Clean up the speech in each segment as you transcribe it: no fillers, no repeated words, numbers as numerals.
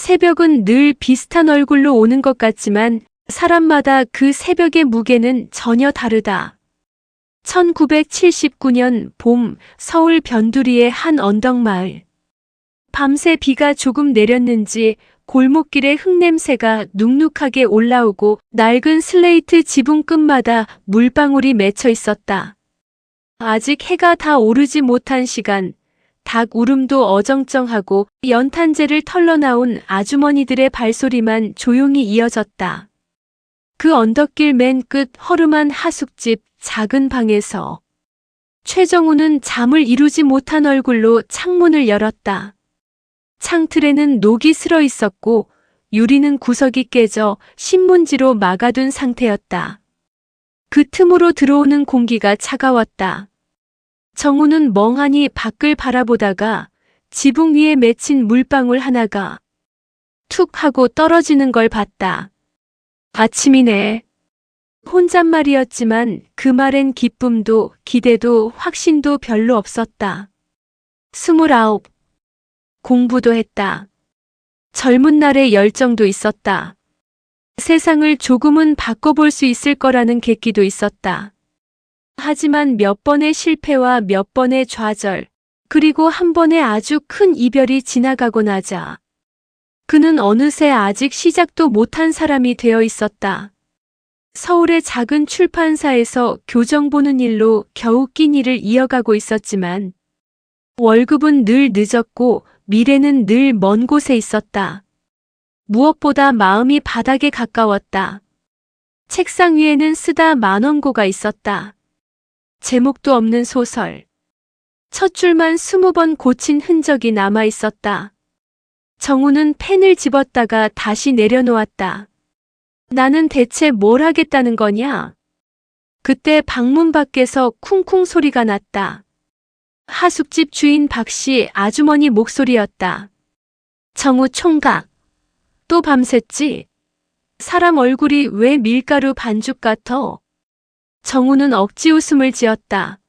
새벽은 늘 비슷한 얼굴로 오는 것 같지만 사람마다 그 새벽의 무게는 전혀 다르다. 1979년 봄 서울 변두리의 한 언덕마을. 밤새 비가 조금 내렸는지 골목길에 흙냄새가 눅눅하게 올라오고 낡은 슬레이트 지붕 끝마다 물방울이 맺혀 있었다. 아직 해가 다 오르지 못한 시간, 닭 울음도 어정쩡하고 연탄재를 털러 나온 아주머니들의 발소리만 조용히 이어졌다. 그 언덕길 맨 끝 허름한 하숙집 작은 방에서 최정우는 잠을 이루지 못한 얼굴로 창문을 열었다. 창틀에는 녹이 슬어 있었고 유리는 구석이 깨져 신문지로 막아둔 상태였다. 그 틈으로 들어오는 공기가 차가웠다. 정우는 멍하니 밖을 바라보다가 지붕 위에 맺힌 물방울 하나가 툭 하고 떨어지는 걸 봤다. 아침이네. 혼잣말이었지만 그 말엔 기쁨도 기대도 확신도 별로 없었다. 29. 공부도 했다. 젊은 날의 열정도 있었다. 세상을 조금은 바꿔볼 수 있을 거라는 객기도 있었다. 하지만 몇 번의 실패와 몇 번의 좌절, 그리고 한 번의 아주 큰 이별이 지나가고 나자 그는 어느새 아직 시작도 못한 사람이 되어 있었다. 서울의 작은 출판사에서 교정 보는 일로 겨우 끼니를 이어가고 있었지만 월급은 늘 늦었고 미래는 늘 먼 곳에 있었다. 무엇보다 마음이 바닥에 가까웠다. 책상 위에는 쓰다 만원고가 있었다. 제목도 없는 소설. 첫 줄만 20번 고친 흔적이 남아 있었다. 정우는 펜을 집었다가 다시 내려놓았다. 나는 대체 뭘 하겠다는 거냐? 그때 방문 밖에서 쿵쿵 소리가 났다. 하숙집 주인 박씨 아주머니 목소리였다. 정우 총각. 또 밤샜지? 사람 얼굴이 왜 밀가루 반죽 같아? 정우는 억지 웃음을 지었다.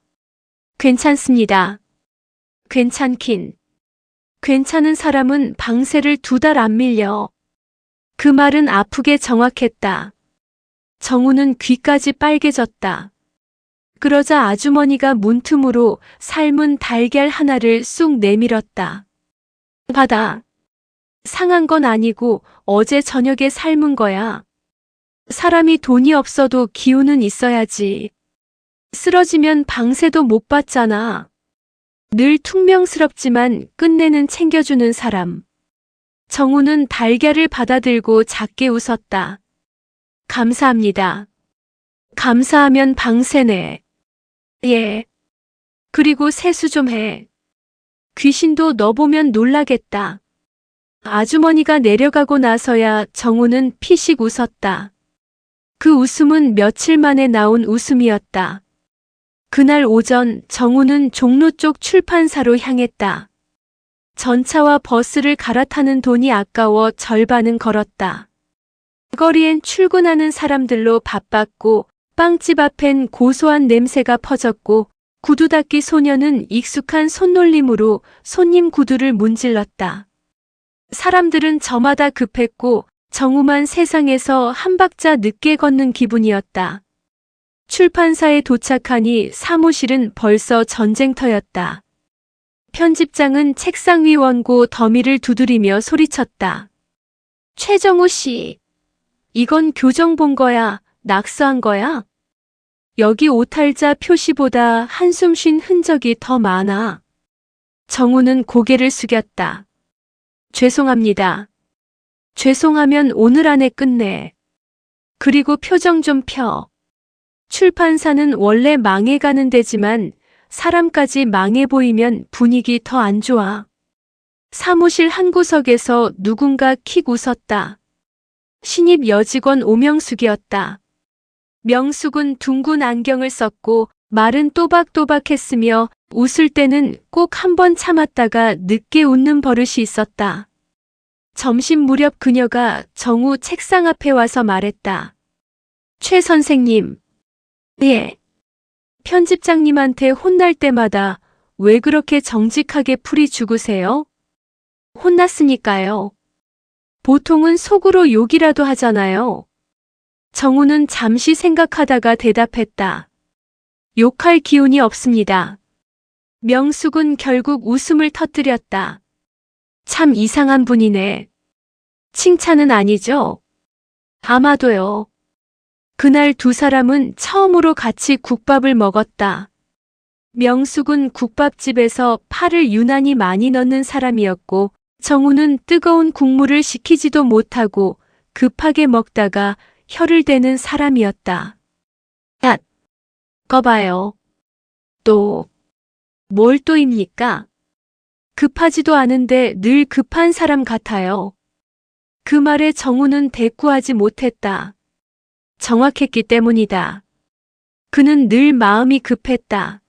괜찮습니다. 괜찮긴. 괜찮은 사람은 방세를 2달 안 밀려. 그 말은 아프게 정확했다. 정우는 귀까지 빨개졌다. 그러자 아주머니가 문틈으로 삶은 달걀 하나를 쑥 내밀었다. 받아. 상한 건 아니고 어제 저녁에 삶은 거야. 사람이 돈이 없어도 기운은 있어야지. 쓰러지면 방세도 못 받잖아. 늘 퉁명스럽지만 끝내는 챙겨주는 사람. 정우는 달걀을 받아들고 작게 웃었다. 감사합니다. 감사하면 방세네. 예. 그리고 세수 좀 해. 귀신도 너 보면 놀라겠다. 아주머니가 내려가고 나서야 정우는 피식 웃었다. 그 웃음은 며칠 만에 나온 웃음이었다. 그날 오전 정우는 종로 쪽 출판사로 향했다. 전차와 버스를 갈아타는 돈이 아까워 절반은 걸었다. 거리엔 출근하는 사람들로 바빴고 빵집 앞엔 고소한 냄새가 퍼졌고 구두 닦기 소녀는 익숙한 손놀림으로 손님 구두를 문질렀다. 사람들은 저마다 급했고 정우만 세상에서 한 박자 늦게 걷는 기분이었다. 출판사에 도착하니 사무실은 벌써 전쟁터였다. 편집장은 책상 위 원고 더미를 두드리며 소리쳤다. 최정우 씨, 이건 교정 본 거야? 낙서한 거야? 여기 오탈자 표시보다 한숨 쉰 흔적이 더 많아. 정우는 고개를 숙였다. 죄송합니다. 죄송하면 오늘 안에 끝내. 그리고 표정 좀 펴. 출판사는 원래 망해가는 데지만 사람까지 망해 보이면 분위기 더 안 좋아. 사무실 한 구석에서 누군가 킥 웃었다. 신입 여직원 오명숙이었다. 명숙은 둥근 안경을 썼고 말은 또박또박했으며 웃을 때는 꼭 한 번 참았다가 늦게 웃는 버릇이 있었다. 점심 무렵 그녀가 정우 책상 앞에 와서 말했다. 최 선생님. 예. 편집장님한테 혼날 때마다 왜 그렇게 정직하게 풀이 죽으세요? 혼났으니까요. 보통은 속으로 욕이라도 하잖아요. 정우는 잠시 생각하다가 대답했다. 욕할 기운이 없습니다. 명숙은 결국 웃음을 터뜨렸다. 참 이상한 분이네. 칭찬은 아니죠? 아마도요. 그날 두 사람은 처음으로 같이 국밥을 먹었다. 명숙은 국밥집에서 파를 유난히 많이 넣는 사람이었고 정우는 뜨거운 국물을 식히지도 못하고 급하게 먹다가 혀를 대는 사람이었다. 야, 거봐요. 또, 뭘 또입니까? 급하지도 않은데 늘 급한 사람 같아요. 그 말에 정우는 대꾸하지 못했다. 정확했기 때문이다. 그는 늘 마음이 급했다.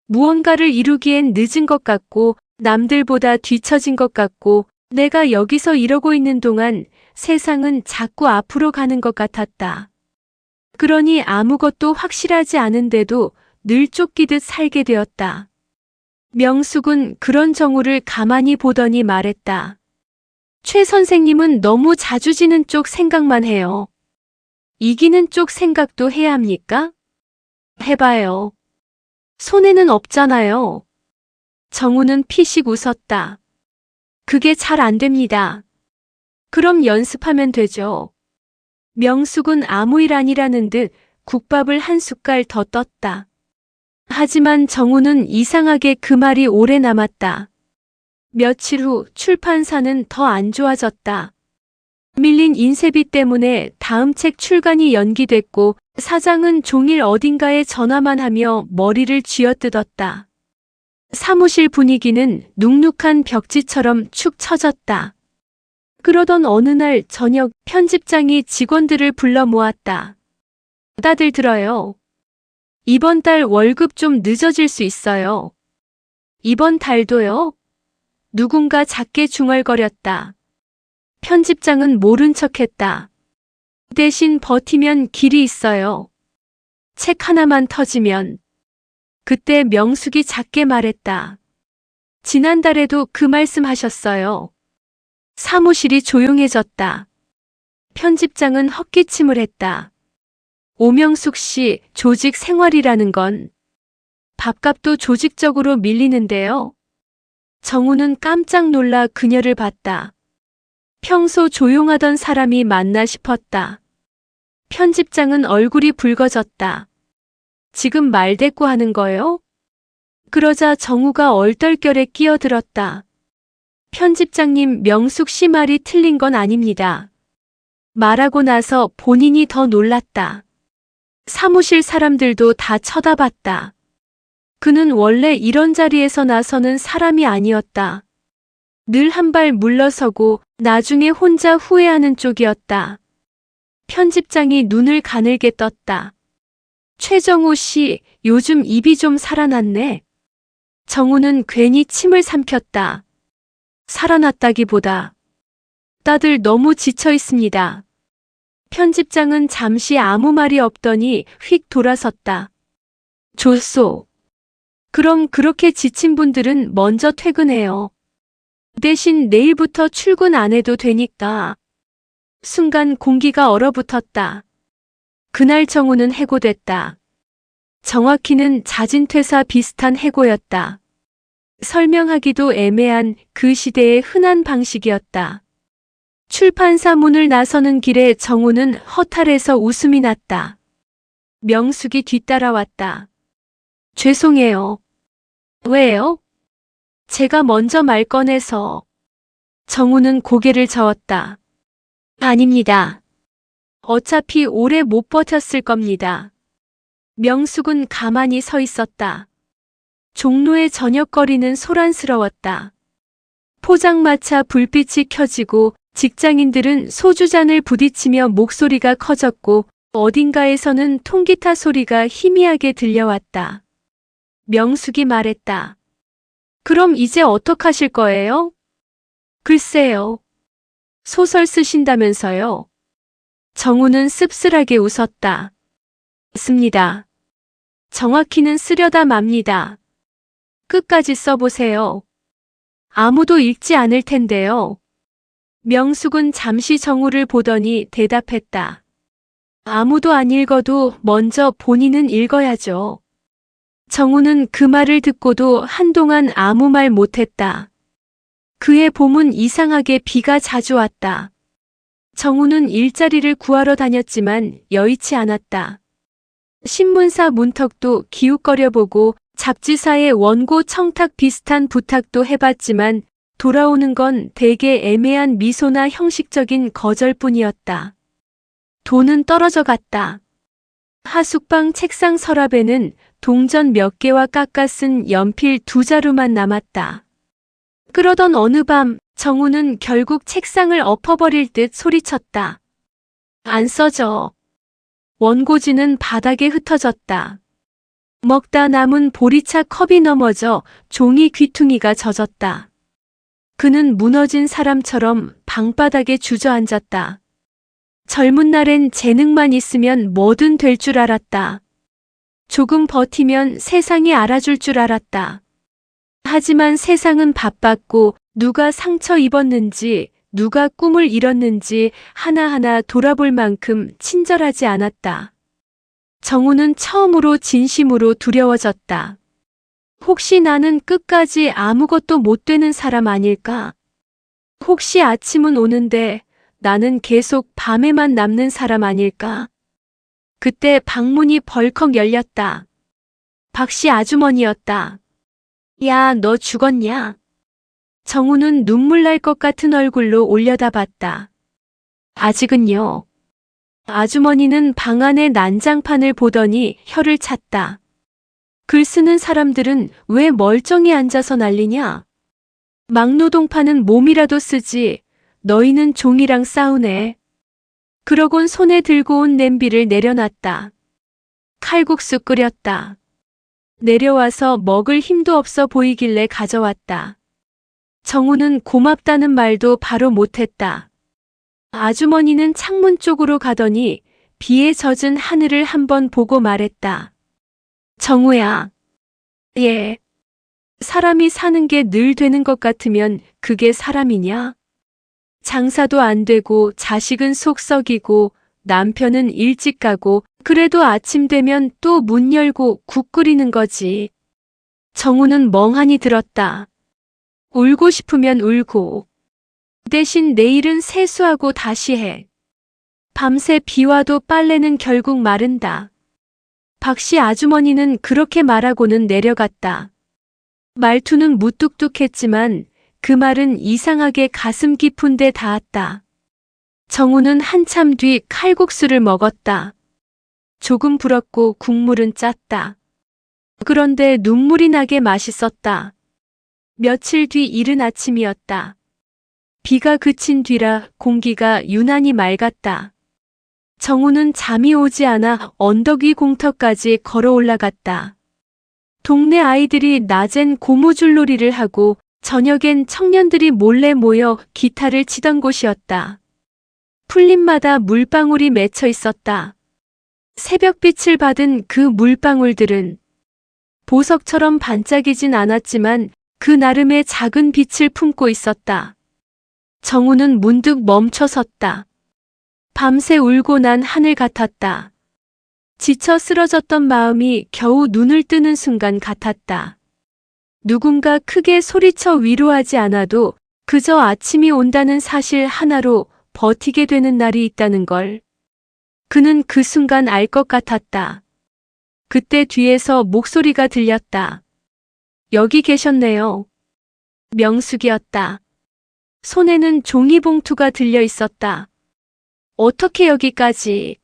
무언가를 이루기엔 늦은 것 같고 남들보다 뒤처진 것 같고 내가 여기서 이러고 있는 동안 세상은 자꾸 앞으로 가는 것 같았다. 그러니 아무것도 확실하지 않은데도 늘 쫓기듯 살게 되었다. 명숙은 그런 정우를 가만히 보더니 말했다. 최 선생님은 너무 자주 지는 쪽 생각만 해요. 이기는 쪽 생각도 해야 합니까? 해봐요. 손해는 없잖아요. 정우는 피식 웃었다. 그게 잘 안 됩니다. 그럼 연습하면 되죠. 명숙은 아무 일 아니라는 듯 국밥을 한 숟갈 더 떴다. 하지만 정우는 이상하게 그 말이 오래 남았다. 며칠 후 출판사는 더 안 좋아졌다. 밀린 인쇄비 때문에 다음 책 출간이 연기됐고 사장은 종일 어딘가에 전화만 하며 머리를 쥐어뜯었다. 사무실 분위기는 눅눅한 벽지처럼 축 처졌다. 그러던 어느 날 저녁 편집장이 직원들을 불러 모았다. 다들 들어요. 이번 달 월급 좀 늦어질 수 있어요. 이번 달도요? 누군가 작게 중얼거렸다. 편집장은 모른 척했다. 대신 버티면 길이 있어요. 책 하나만 터지면. 그때 명숙이 작게 말했다. 지난달에도 그 말씀 하셨어요. 사무실이 조용해졌다. 편집장은 헛기침을 했다. 오명숙 씨, 조직 생활이라는 건 밥값도 조직적으로 밀리는데요. 정우는 깜짝 놀라 그녀를 봤다. 평소 조용하던 사람이 맞나 싶었다. 편집장은 얼굴이 붉어졌다. 지금 말대꾸 하는 거요? 그러자 정우가 얼떨결에 끼어들었다. 편집장님, 명숙 씨 말이 틀린 건 아닙니다. 말하고 나서 본인이 더 놀랐다. 사무실 사람들도 다 쳐다봤다. 그는 원래 이런 자리에서 나서는 사람이 아니었다. 늘 한 발 물러서고 나중에 혼자 후회하는 쪽이었다. 편집장이 눈을 가늘게 떴다. 최정우 씨, 요즘 입이 좀 살아났네. 정우는 괜히 침을 삼켰다. 살아났다기보다 다들 너무 지쳐 있습니다. 편집장은 잠시 아무 말이 없더니 휙 돌아섰다. 좋소. 그럼 그렇게 지친 분들은 먼저 퇴근해요. 대신 내일부터 출근 안 해도 되니까. 순간 공기가 얼어붙었다. 그날 정우는 해고됐다. 정확히는 자진퇴사 비슷한 해고였다. 설명하기도 애매한 그 시대의 흔한 방식이었다. 출판사 문을 나서는 길에 정우는 허탈해서 웃음이 났다. 명숙이 뒤따라왔다. 죄송해요. 왜요? 제가 먼저 말 꺼내서. 정우는 고개를 저었다. 아닙니다. 어차피 오래 못 버텼을 겁니다. 명숙은 가만히 서 있었다. 종로의 저녁거리는 소란스러웠다. 포장마차 불빛이 켜지고 직장인들은 소주잔을 부딪히며 목소리가 커졌고 어딘가에서는 통기타 소리가 희미하게 들려왔다. 명숙이 말했다. 그럼 이제 어떡하실 거예요? 글쎄요. 소설 쓰신다면서요? 정우는 씁쓸하게 웃었다. 씁니다. 정확히는 쓰려다 맙니다. 끝까지 써보세요. 아무도 읽지 않을 텐데요. 명숙은 잠시 정우를 보더니 대답했다. 아무도 안 읽어도 먼저 본인은 읽어야죠. 정우는 그 말을 듣고도 한동안 아무 말 못했다. 그의 봄은 이상하게 비가 자주 왔다. 정우는 일자리를 구하러 다녔지만 여의치 않았다. 신문사 문턱도 기웃거려보고 잡지사의 원고 청탁 비슷한 부탁도 해봤지만 돌아오는 건 대개 애매한 미소나 형식적인 거절뿐이었다. 돈은 떨어져 갔다. 하숙방 책상 서랍에는 동전 몇 개와 깎아 쓴 연필 2자루만 남았다. 그러던 어느 밤 정우는 결국 책상을 엎어버릴 듯 소리쳤다. 안 써져. 원고지는 바닥에 흩어졌다. 먹다 남은 보리차 컵이 넘어져 종이 귀퉁이가 젖었다. 그는 무너진 사람처럼 방바닥에 주저앉았다. 젊은 날엔 재능만 있으면 뭐든 될 줄 알았다. 조금 버티면 세상이 알아줄 줄 알았다. 하지만 세상은 바빴고 누가 상처 입었는지, 누가 꿈을 잃었는지 하나하나 돌아볼 만큼 친절하지 않았다. 정우는 처음으로 진심으로 두려워졌다. 혹시 나는 끝까지 아무것도 못 되는 사람 아닐까? 혹시 아침은 오는데 나는 계속 밤에만 남는 사람 아닐까? 그때 방문이 벌컥 열렸다. 박씨 아주머니였다. 야, 너 죽었냐? 정우는 눈물 날 것 같은 얼굴로 올려다봤다. 아직은요. 아주머니는 방 안의 난장판을 보더니 혀를 찼다. 글 쓰는 사람들은 왜 멀쩡히 앉아서 난리냐? 막노동파는 몸이라도 쓰지. 너희는 종이랑 싸우네. 그러곤 손에 들고 온 냄비를 내려놨다. 칼국수 끓였다. 내려와서 먹을 힘도 없어 보이길래 가져왔다. 정우는 고맙다는 말도 바로 못했다. 아주머니는 창문 쪽으로 가더니 비에 젖은 하늘을 한번 보고 말했다. 정우야. 예. 사람이 사는 게 늘 되는 것 같으면 그게 사람이냐? 장사도 안 되고 자식은 속 썩이고 남편은 일찍 가고 그래도 아침 되면 또 문 열고 국 끓이는 거지. 정우는 멍하니 들었다. 울고 싶으면 울고. 대신 내일은 세수하고 다시 해. 밤새 비 와도 빨래는 결국 마른다. 박씨 아주머니는 그렇게 말하고는 내려갔다. 말투는 무뚝뚝했지만 그 말은 이상하게 가슴 깊은 데 닿았다. 정우는 한참 뒤 칼국수를 먹었다. 조금 불었고 국물은 짰다. 그런데 눈물이 나게 맛있었다. 며칠 뒤 이른 아침이었다. 비가 그친 뒤라 공기가 유난히 맑았다. 정우는 잠이 오지 않아 언덕 위 공터까지 걸어 올라갔다. 동네 아이들이 낮엔 고무줄놀이를 하고 저녁엔 청년들이 몰래 모여 기타를 치던 곳이었다. 풀잎마다 물방울이 맺혀 있었다. 새벽빛을 받은 그 물방울들은 보석처럼 반짝이진 않았지만 그 나름의 작은 빛을 품고 있었다. 정우는 문득 멈춰 섰다. 밤새 울고 난 하늘 같았다. 지쳐 쓰러졌던 마음이 겨우 눈을 뜨는 순간 같았다. 누군가 크게 소리쳐 위로하지 않아도 그저 아침이 온다는 사실 하나로 버티게 되는 날이 있다는 걸. 그는 그 순간 알 것 같았다. 그때 뒤에서 목소리가 들렸다. 여기 계셨네요. 명숙이었다. 손에는 종이봉투가 들려 있었다. 어떻게 여기까지?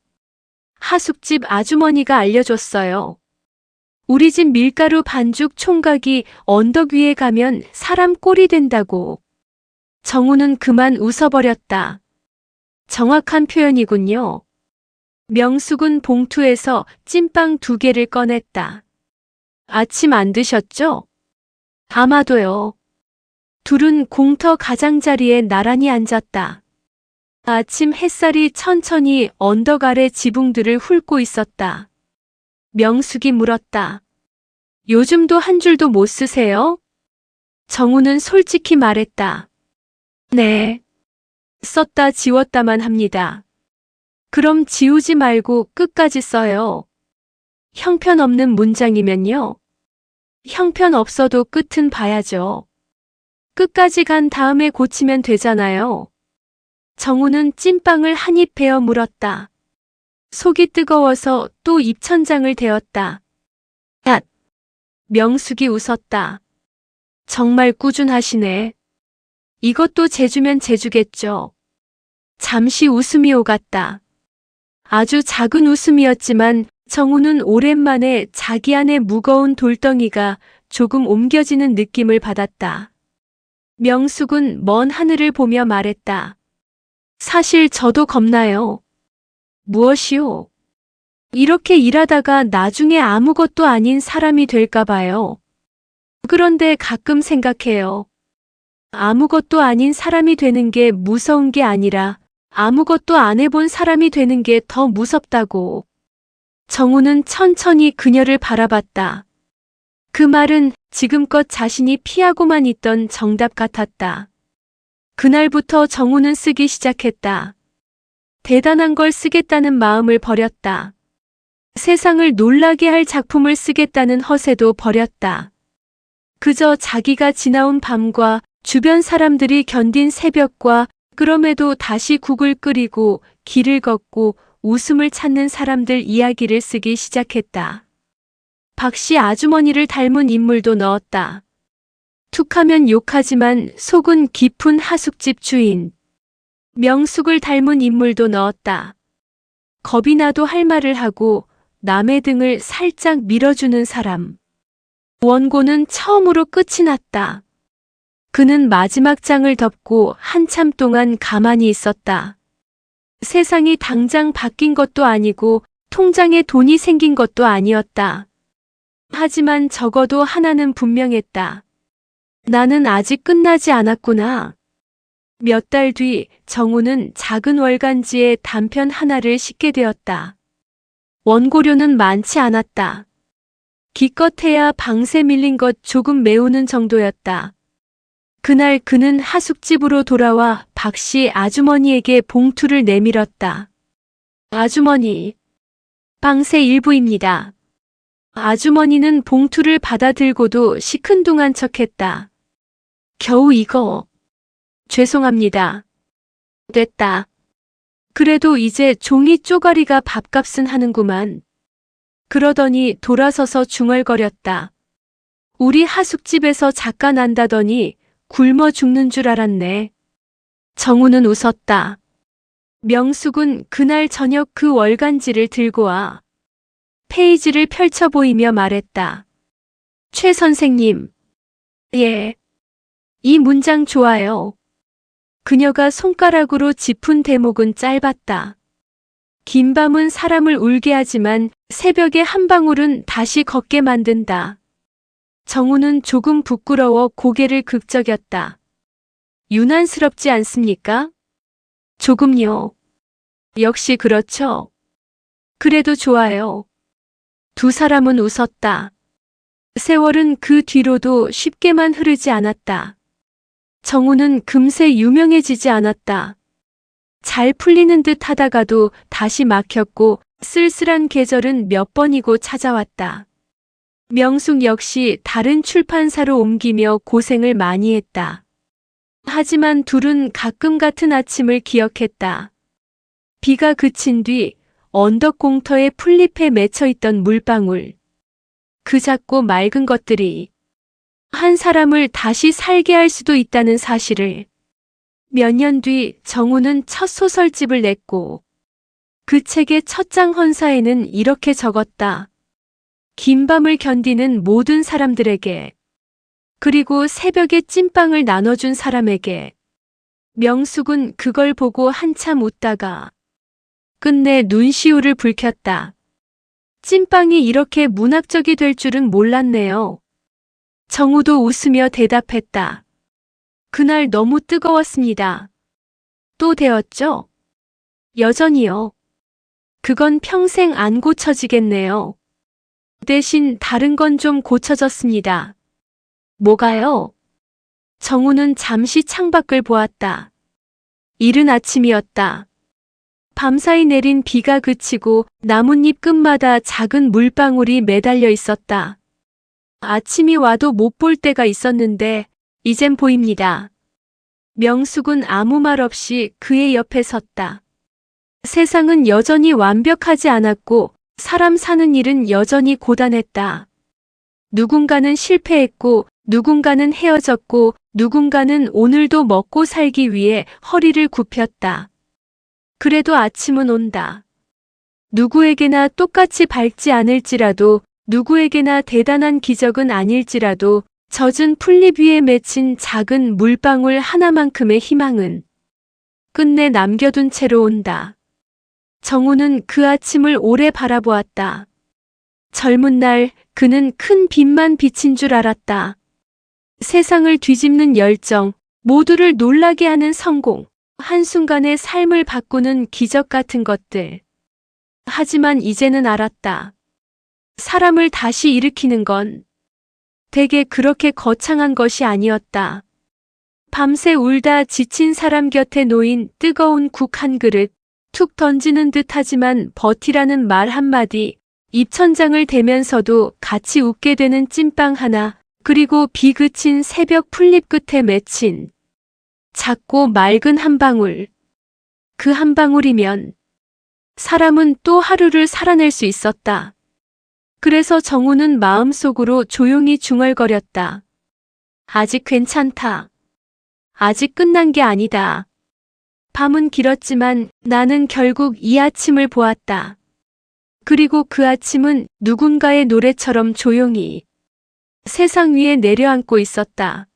하숙집 아주머니가 알려줬어요. 우리 집 밀가루 반죽 총각이 언덕 위에 가면 사람 꼴이 된다고. 정우는 그만 웃어버렸다. 정확한 표현이군요. 명숙은 봉투에서 찐빵 2개를 꺼냈다. 아침 안 드셨죠? 아마도요. 둘은 공터 가장자리에 나란히 앉았다. 아침 햇살이 천천히 언덕 아래 지붕들을 훑고 있었다. 명숙이 물었다. 요즘도 한 줄도 못 쓰세요? 정우는 솔직히 말했다. 네. 썼다 지웠다만 합니다. 그럼 지우지 말고 끝까지 써요. 형편없는 문장이면요. 형편없어도 끝은 봐야죠. 끝까지 간 다음에 고치면 되잖아요. 정우는 찐빵을 한 입 베어 물었다. 속이 뜨거워서 또 입천장을 대었다. 앗! 명숙이 웃었다. 정말 꾸준하시네. 이것도 제주면 제주겠죠. 잠시 웃음이 오갔다. 아주 작은 웃음이었지만 정우는 오랜만에 자기 안에 무거운 돌덩이가 조금 옮겨지는 느낌을 받았다. 명숙은 먼 하늘을 보며 말했다. 사실 저도 겁나요. 무엇이요? 이렇게 일하다가 나중에 아무것도 아닌 사람이 될까 봐요. 그런데 가끔 생각해요. 아무것도 아닌 사람이 되는 게 무서운 게 아니라 아무것도 안 해본 사람이 되는 게 더 무섭다고. 정우는 천천히 그녀를 바라봤다. 그 말은 지금껏 자신이 피하고만 있던 정답 같았다. 그날부터 정우는 쓰기 시작했다. 대단한 걸 쓰겠다는 마음을 버렸다. 세상을 놀라게 할 작품을 쓰겠다는 허세도 버렸다. 그저 자기가 지나온 밤과 주변 사람들이 견딘 새벽과 그럼에도 다시 국을 끓이고 길을 걷고 웃음을 찾는 사람들 이야기를 쓰기 시작했다. 박씨 아주머니를 닮은 인물도 넣었다. 툭하면 욕하지만 속은 깊은 하숙집 주인. 명숙을 닮은 인물도 넣었다. 겁이 나도 할 말을 하고 남의 등을 살짝 밀어주는 사람. 원고는 처음으로 끝이 났다. 그는 마지막 장을 덮고 한참 동안 가만히 있었다. 세상이 당장 바뀐 것도 아니고 통장에 돈이 생긴 것도 아니었다. 하지만 적어도 하나는 분명했다. 나는 아직 끝나지 않았구나. 몇 달 뒤 정우는 작은 월간지에 단편 하나를 싣게 되었다. 원고료는 많지 않았다. 기껏해야 방세 밀린 것 조금 메우는 정도였다. 그날 그는 하숙집으로 돌아와 박씨 아주머니에게 봉투를 내밀었다. 아주머니, 방세 일부입니다. 아주머니는 봉투를 받아들고도 시큰둥한 척했다. 겨우 이거. 죄송합니다. 됐다. 그래도 이제 종이 쪼가리가 밥값은 하는구만. 그러더니 돌아서서 중얼거렸다. 우리 하숙집에서 작가 난다더니 굶어 죽는 줄 알았네. 정우는 웃었다. 명숙은 그날 저녁 그 월간지를 들고 와 페이지를 펼쳐 보이며 말했다. 최 선생님. 예. 이 문장 좋아요. 그녀가 손가락으로 짚은 대목은 짧았다. 긴 밤은 사람을 울게 하지만 새벽의 한 방울은 다시 걷게 만든다. 정우는 조금 부끄러워 고개를 긁적였다. 유난스럽지 않습니까? 조금요. 역시 그렇죠. 그래도 좋아요. 두 사람은 웃었다. 세월은 그 뒤로도 쉽게만 흐르지 않았다. 정우는 금세 유명해지지 않았다. 잘 풀리는 듯 하다가도 다시 막혔고 쓸쓸한 계절은 몇 번이고 찾아왔다. 명숙 역시 다른 출판사로 옮기며 고생을 많이 했다. 하지만 둘은 가끔 같은 아침을 기억했다. 비가 그친 뒤 언덕 공터에 풀잎에 맺혀있던 물방울. 그 작고 맑은 것들이 한 사람을 다시 살게 할 수도 있다는 사실을. 몇 년 뒤 정우는 첫 소설집을 냈고 그 책의 첫 장 헌사에는 이렇게 적었다. 긴 밤을 견디는 모든 사람들에게, 그리고 새벽에 찐빵을 나눠준 사람에게. 명숙은 그걸 보고 한참 웃다가 끝내 눈시울을 붉혔다. 찐빵이 이렇게 문학적이 될 줄은 몰랐네요. 정우도 웃으며 대답했다. 그날 너무 뜨거웠습니다. 또 데웠죠? 여전히요. 그건 평생 안 고쳐지겠네요. 대신 다른 건 좀 고쳐졌습니다. 뭐가요? 정우는 잠시 창밖을 보았다. 이른 아침이었다. 밤사이 내린 비가 그치고 나뭇잎 끝마다 작은 물방울이 매달려 있었다. 아침이 와도 못 볼 때가 있었는데 이젠 보입니다. 명숙은 아무 말 없이 그의 옆에 섰다. 세상은 여전히 완벽하지 않았고 사람 사는 일은 여전히 고단했다. 누군가는 실패했고 누군가는 헤어졌고 누군가는 오늘도 먹고 살기 위해 허리를 굽혔다. 그래도 아침은 온다. 누구에게나 똑같이 밝지 않을지라도 누구에게나 대단한 기적은 아닐지라도 젖은 풀잎 위에 맺힌 작은 물방울 하나만큼의 희망은 끝내 남겨둔 채로 온다. 정우는 그 아침을 오래 바라보았다. 젊은 날 그는 큰 빛만 비친 줄 알았다. 세상을 뒤집는 열정, 모두를 놀라게 하는 성공, 한순간에 삶을 바꾸는 기적 같은 것들. 하지만 이제는 알았다. 사람을 다시 일으키는 건 대개 그렇게 거창한 것이 아니었다. 밤새 울다 지친 사람 곁에 놓인 뜨거운 국 한 그릇, 툭 던지는 듯 하지만 버티라는 말 한마디, 입천장을 대면서도 같이 웃게 되는 찐빵 하나, 그리고 비 그친 새벽 풀잎 끝에 맺힌 작고 맑은 한 방울. 그 한 방울이면 사람은 또 하루를 살아낼 수 있었다. 그래서 정우는 마음속으로 조용히 중얼거렸다. 아직 괜찮다. 아직 끝난 게 아니다. 밤은 길었지만 나는 결국 이 아침을 보았다. 그리고 그 아침은 누군가의 노래처럼 조용히 세상 위에 내려앉고 있었다.